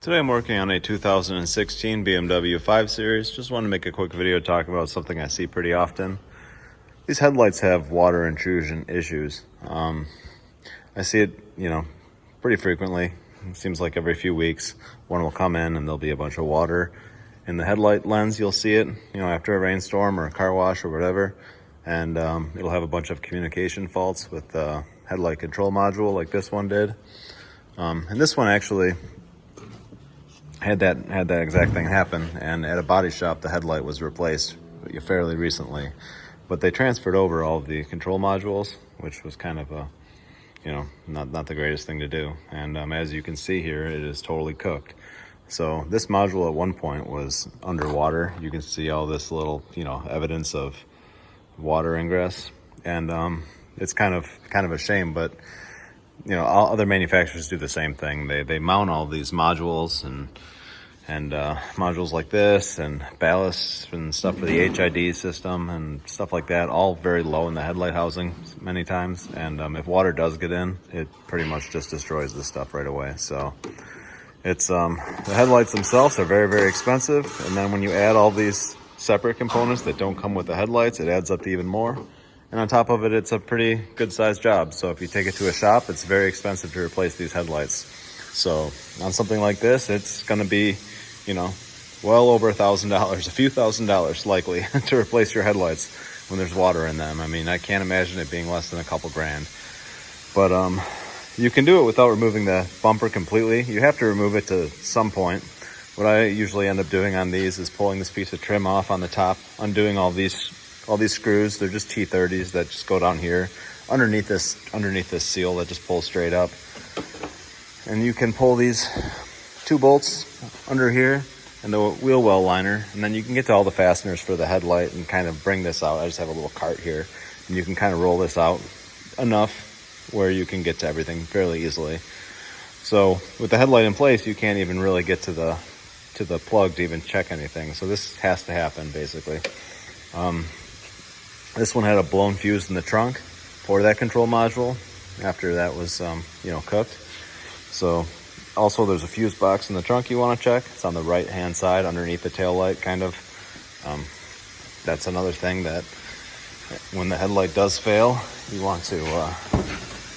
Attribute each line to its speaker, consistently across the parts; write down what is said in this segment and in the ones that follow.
Speaker 1: Today I'm working on a 2016 BMW 5 Series. Just want to make a quick video talking about something I see pretty often. These headlights have water intrusion issues. I see it, pretty frequently. It seems like every few weeks one will come in and there'll be a bunch of water in the headlight lens. You'll see it, after a rainstorm or a car wash or whatever. And it'll have a bunch of communication faults with the headlight control module like this one did. And this one actually had that exact thing happen, and at a body shop the headlight was replaced fairly recently, but they transferred over all of the control modules, which was kind of not the greatest thing to do. And as you can see here, it is totally cooked. So this module at one point was underwater. You can see all this little evidence of water ingress, and it's kind of a shame, but all other manufacturers do the same thing. They mount all these modules and modules like this and ballasts and stuff for the HID system and stuff like that, all very low in the headlight housing many times. And if water does get in, it pretty much just destroys this stuff right away. So it's the headlights themselves are very, very expensive. And then when you add all these separate components that don't come with the headlights, it adds up to even more. And on top of it, it's a pretty good sized job. So if you take it to a shop, it's very expensive to replace these headlights. So on something like this, it's going to be, well over $1,000, a few $1,000s likely to replace your headlights when there's water in them. I mean, I can't imagine it being less than a couple grand. But you can do it without removing the bumper completely. You have to remove it to some point. What I usually end up doing on these is pulling this piece of trim off on the top, undoing all these screws. They're just T30s that just go down here underneath this seal that just pulls straight up. And you can pull these two bolts under here and the wheel well liner, and then you can get to all the fasteners for the headlight and kind of bring this out. I just have a little cart here, and you can kind of roll this out enough where you can get to everything fairly easily. So with the headlight in place, you can't even really get to the plug to even check anything. So this has to happen basically. This one had a blown fuse in the trunk for that control module after that was, cooked. So also there's a fuse box in the trunk you want to check. It's on the right hand side underneath the tail light kind of. That's another thing that when the headlight does fail, you want to,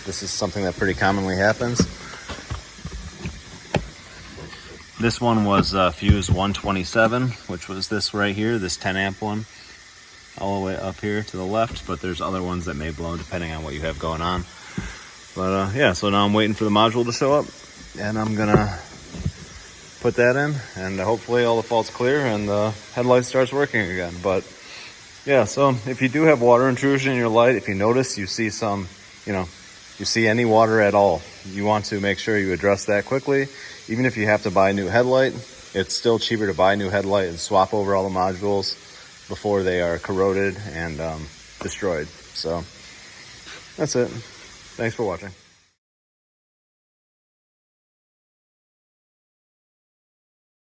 Speaker 1: this is something that pretty commonly happens. This one was fuse 127, which was this right here, this 10 amp one, all the way up here to the left, but there's other ones that may blow depending on what you have going on. But yeah, so now I'm waiting for the module to show up, and I'm gonna put that in, and hopefully all the fault's clear and the headlight starts working again. But yeah, so if you do have water intrusion in your light, if you notice you see some, you see any water at all, you want to make sure you address that quickly. Even if you have to buy a new headlight, it's still cheaper to buy a new headlight and swap over all the modules before they are corroded and destroyed. So that's it. Thanks for watching.